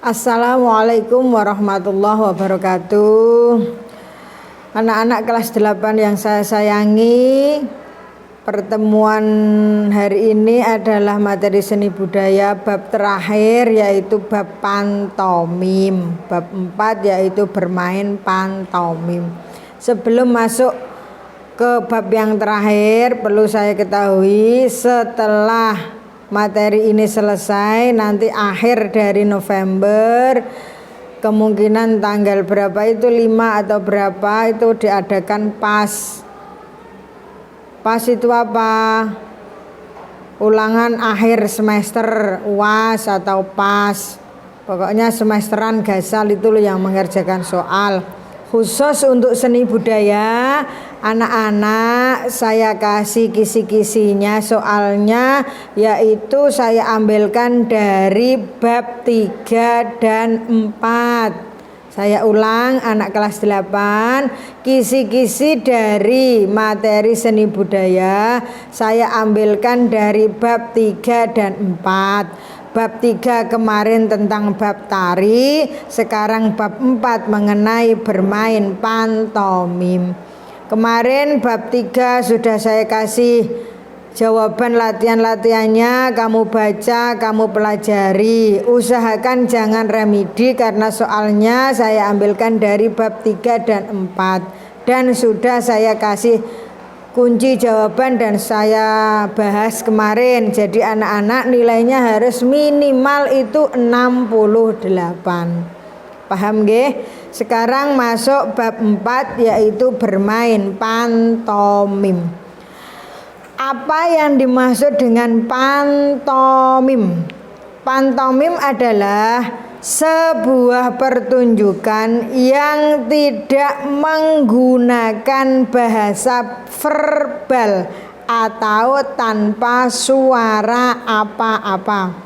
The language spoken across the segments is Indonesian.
Assalamualaikum warahmatullahi wabarakatuh. Anak-anak kelas 8 yang saya sayangi, pertemuan hari ini adalah materi seni budaya bab terakhir, yaitu bab pantomim. Bab 4 yaitu bermain pantomim. Sebelum masuk ke bab yang terakhir, perlu saya ketahui setelah materi ini selesai, nanti akhir dari November, kemungkinan tanggal berapa itu 5 atau berapa itu diadakan PAS. PAS itu apa? Ulangan akhir semester, UAS atau PAS. Pokoknya semesteran gasal itu loh yang mengerjakan soal. Khusus untuk seni budaya, anak-anak saya kasih kisi-kisinya soalnya, yaitu saya ambilkan dari bab 3 dan 4. Saya ulang, anak kelas 8, kisi-kisi dari materi seni budaya saya ambilkan dari bab 3 dan 4. Bab 3 kemarin tentang bab tari, sekarang bab 4 mengenai bermain pantomim. Kemarin bab 3 sudah saya kasih jawaban latihan-latihannya, kamu baca, kamu pelajari. Usahakan jangan remedi karena soalnya saya ambilkan dari bab 3 dan 4. Dan sudah saya kasih kunci jawaban dan saya bahas kemarin. Jadi anak-anak nilainya harus minimal itu 68. Paham nggih? Sekarang masuk bab 4 yaitu bermain pantomim. Apa yang dimaksud dengan pantomim? Pantomim adalah sebuah pertunjukan yang tidak menggunakan bahasa verbal atau tanpa suara apa-apa.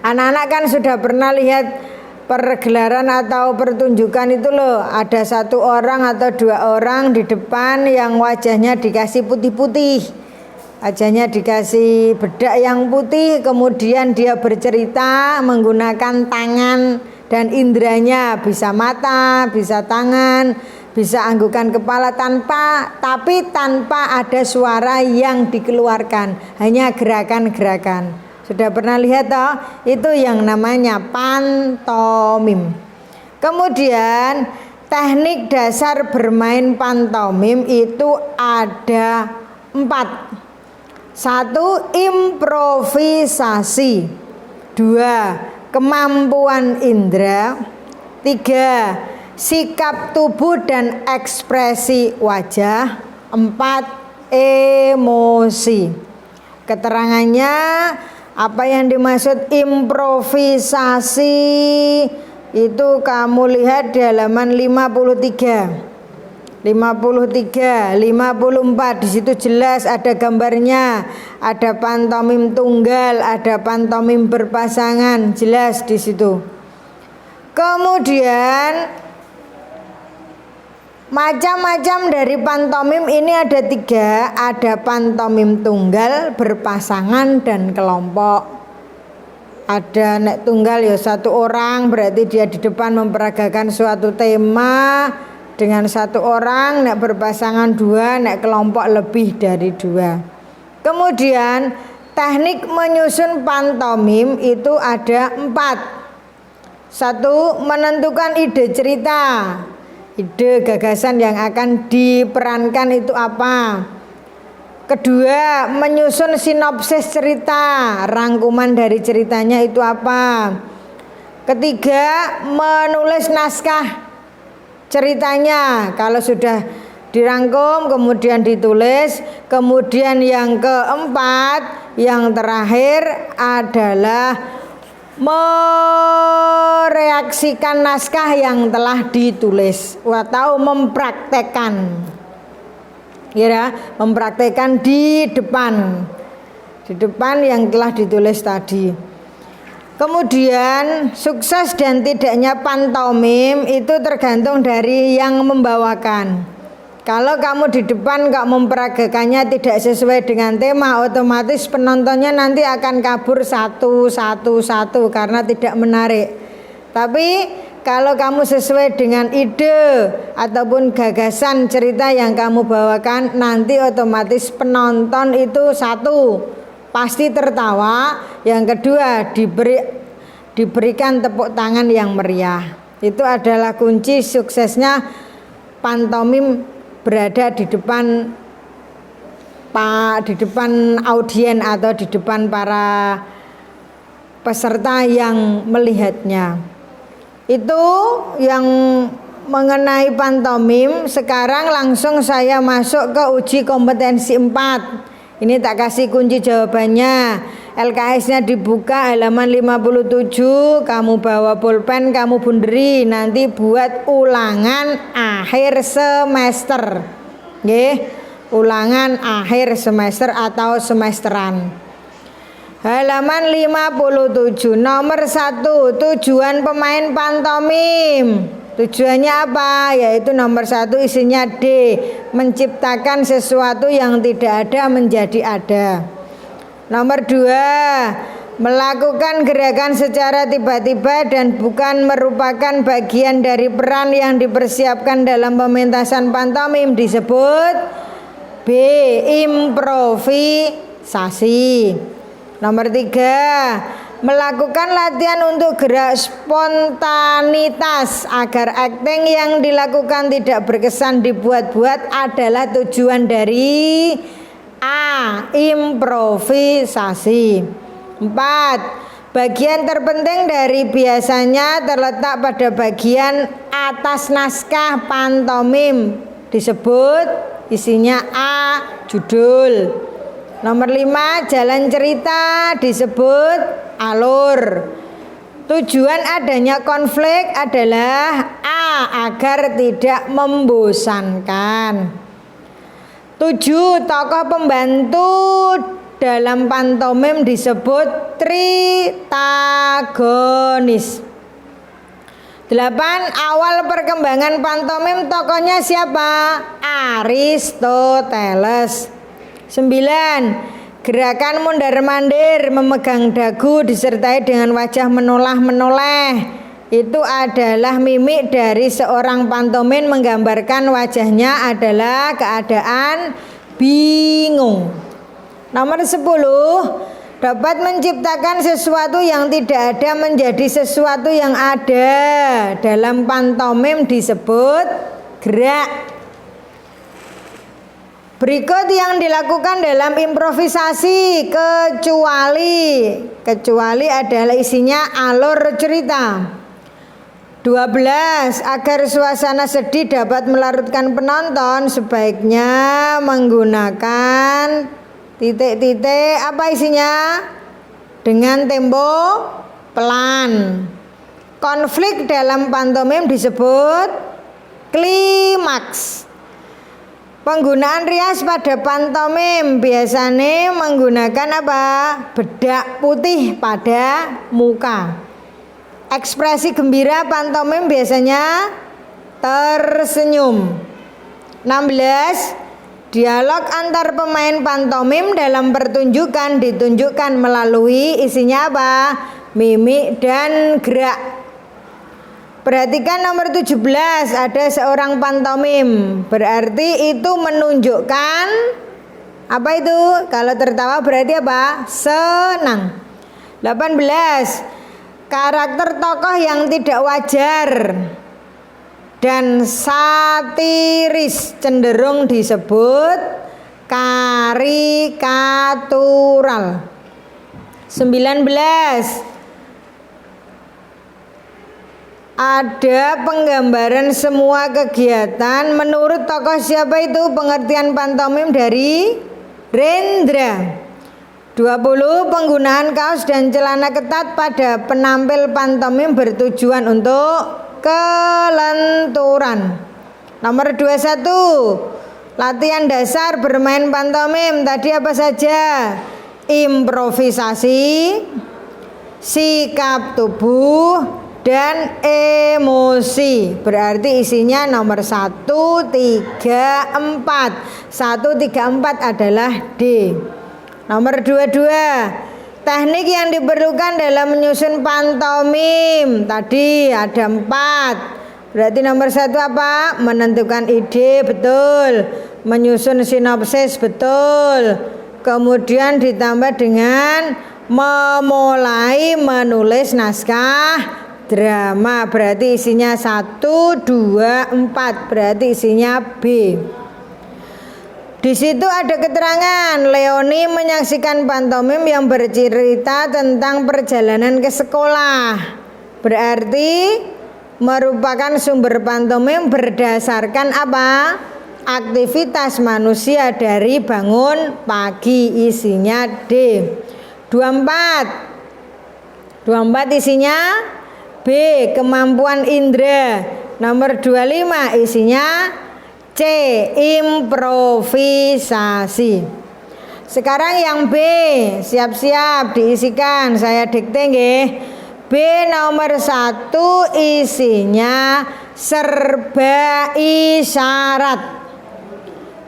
Anak-anak kan sudah pernah lihat pergelaran atau pertunjukan itu loh, ada 1 orang atau 2 orang di depan yang wajahnya dikasih putih-putih. Wajahnya dikasih bedak yang putih, kemudian dia bercerita menggunakan tangan dan indranya, bisa mata, bisa tangan, bisa anggukan kepala tapi tanpa ada suara yang dikeluarkan, hanya gerakan-gerakan. Sudah pernah lihat toh? Itu yang namanya pantomim. Kemudian teknik dasar bermain pantomim itu ada 4. 1. Improvisasi. 2. Kemampuan indera. 3. Sikap tubuh dan ekspresi wajah. 4. Emosi. Keterangannya, apa yang dimaksud improvisasi itu kamu lihat di halaman 53. 54 di situ jelas ada gambarnya, ada pantomim tunggal, ada pantomim berpasangan, jelas di situ. Kemudian macam-macam dari pantomim ini ada 3, ada pantomim tunggal, berpasangan dan kelompok. Ada nek tunggal ya 1 orang, berarti dia di depan memperagakan suatu tema dengan 1 orang, nek berpasangan 2, nek kelompok lebih dari 2. Kemudian teknik menyusun pantomim itu ada 4. 1. Menentukan ide cerita, ide gagasan yang akan diperankan itu apa. Kedua, menyusun sinopsis cerita, rangkuman dari ceritanya itu apa. Ketiga, menulis naskah ceritanya, kalau sudah dirangkum kemudian ditulis. Kemudian yang keempat, yang terakhir adalah mereaksikan naskah yang telah ditulis atau mempraktekkan, ya, mempraktekkan di depan yang telah ditulis tadi. Kemudian sukses dan tidaknya pantomim itu tergantung dari yang membawakan. Kalau kamu di depan gak memperagakannya tidak sesuai dengan tema, otomatis penontonnya nanti akan kabur satu karena tidak menarik. Tapi kalau kamu sesuai dengan ide ataupun gagasan cerita yang kamu bawakan, nanti otomatis penonton itu satu pasti tertawa, yang kedua diberikan tepuk tangan yang meriah. Itu adalah kunci suksesnya pantomim berada di depan audien atau di depan para peserta yang melihatnya. Itu yang mengenai pantomim. Sekarang langsung saya masuk ke uji kompetensi 4. Ini tak kasih kunci jawabannya. LKS-nya dibuka halaman 57. Kamu bawa pulpen, kamu bunderi, nanti buat ulangan akhir semester. Nggih, ulangan akhir semester atau semesteran. Halaman 57. Nomor 1, tujuan pemain pantomim. Tujuannya apa? Yaitu nomor 1 isinya D, menciptakan sesuatu yang tidak ada menjadi ada. Nomor 2, melakukan gerakan secara tiba-tiba dan bukan merupakan bagian dari peran yang dipersiapkan dalam pementasan pantomim, disebut B, improvisasi. Nomor 3, melakukan latihan untuk gerak spontanitas agar akting yang dilakukan tidak berkesan dibuat-buat adalah tujuan dari A, improvisasi. 4, bagian terpenting dari biasanya terletak pada bagian atas naskah pantomim, disebut isinya A, judul. Nomor 5, jalan cerita, disebut alur. Tujuan adanya konflik adalah A, agar tidak membosankan. 7, tokoh pembantu dalam pantomim disebut tritagonis. 8, awal perkembangan pantomim tokohnya siapa? Aristoteles. 9, gerakan mondar-mandir memegang dagu disertai dengan wajah menoleh-menoleh. Itu adalah mimik dari seorang pantomim, menggambarkan wajahnya adalah keadaan bingung. Nomor 10, dapat menciptakan sesuatu yang tidak ada menjadi sesuatu yang ada. Dalam pantomim disebut gerak. Berikut yang dilakukan dalam improvisasi, kecuali adalah isinya alur cerita. 12, agar suasana sedih dapat melarutkan penonton, sebaiknya menggunakan titik-titik apa isinya? Dengan tempo pelan. Konflik dalam pantomim disebut klimaks. Penggunaan rias pada pantomim biasanya menggunakan apa? Bedak putih pada muka. Ekspresi gembira pantomim biasanya tersenyum. 16, dialog antar pemain pantomim dalam pertunjukan ditunjukkan melalui isinya apa? Mimik dan gerak. Perhatikan nomor 17, ada seorang pantomim, berarti itu menunjukkan apa itu? Kalau tertawa berarti apa? Senang. 18, karakter tokoh yang tidak wajar dan satiris cenderung disebut karikatural. 19, ada penggambaran semua kegiatan. Menurut tokoh siapa itu pengertian pantomim dari Rendra. 20, penggunaan kaos dan celana ketat pada penampil pantomim bertujuan untuk kelenturan. Nomor 21, latihan dasar bermain pantomim. Tadi apa saja? Improvisasi, sikap tubuh, dan emosi. Berarti isinya nomor 1, 3, 4. 1, 3, 4 adalah D. Nomor 22, Teknik yang diperlukan dalam menyusun pantomim tadi ada 4. Berarti nomor 1 apa? Menentukan ide, betul. Menyusun sinopsis, betul. Kemudian ditambah dengan memulai menulis naskah drama. Berarti isinya 1, 2, 4. Berarti isinya B. Di situ ada keterangan Leoni menyaksikan pantomim yang bercerita tentang perjalanan ke sekolah. Berarti merupakan sumber pantomim berdasarkan apa? Aktivitas manusia dari bangun pagi, isinya D. 24 isinya B, kemampuan indera. Nomor 25 isinya C, improvisasi. Sekarang yang B, siap-siap diisikan, saya dikte nggih. B nomor 1 isinya serba isyarat.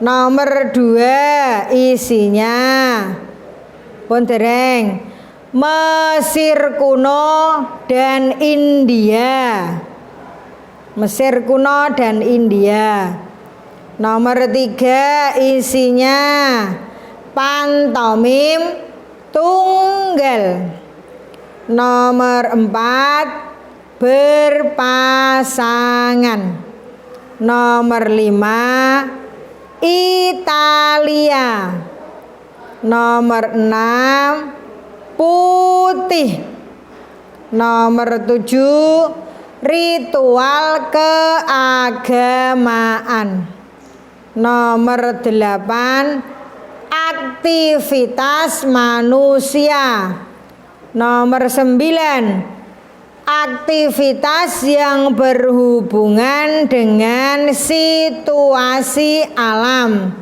Nomor 2 isinya pun dereng Mesir kuno dan India. Mesir kuno dan India. Nomor 3 isinya pantomim tunggal. Nomor 4 berpasangan. Nomor 5 Italia. Nomor 6 putih. Nomor 7 ritual keagamaan. Nomor 8 aktivitas manusia. Nomor 9 aktivitas yang berhubungan dengan situasi alam.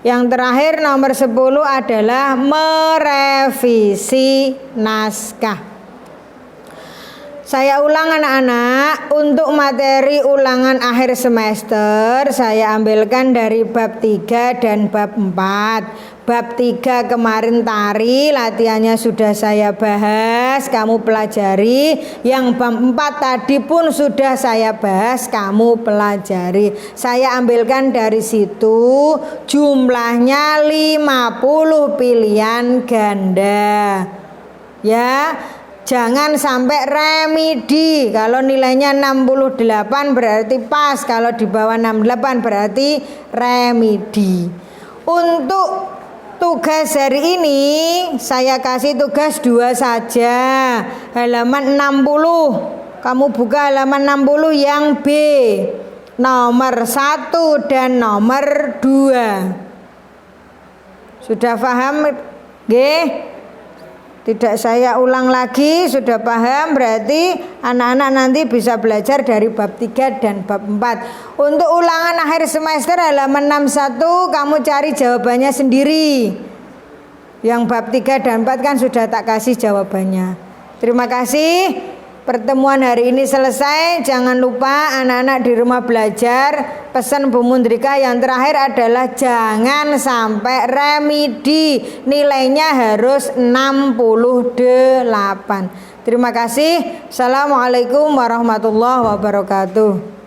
Yang terakhir nomor 10 adalah merevisi naskah. Saya ulang anak-anak, untuk materi ulangan akhir semester saya ambilkan dari bab 3 dan bab 4. Bab 3 kemarin tari, latihannya sudah saya bahas, kamu pelajari. Yang bab 4 tadi pun sudah saya bahas, kamu pelajari. Saya ambilkan dari situ, jumlahnya 50 pilihan ganda. Ya, jangan sampai remedi. Kalau nilainya 68 berarti pas, kalau di bawah 68 berarti remedi. Untuk tugas hari ini saya kasih tugas 2 saja, halaman 60. Kamu buka halaman 60 yang B, nomor 1 dan nomor 2. Sudah paham? Nggih? Tidak saya ulang lagi, sudah paham? Berarti anak-anak nanti bisa belajar dari bab 3 dan bab 4. Untuk ulangan akhir semester halaman 61 kamu cari jawabannya sendiri. Yang bab 3 dan 4 kan sudah tak kasih jawabannya. Terima kasih. Pertemuan hari ini selesai. Jangan lupa anak-anak di rumah belajar. Pesan Bu Mundrika yang terakhir adalah jangan sampai remedi. Nilainya harus 68. Terima kasih. Assalamualaikum warahmatullahi wabarakatuh.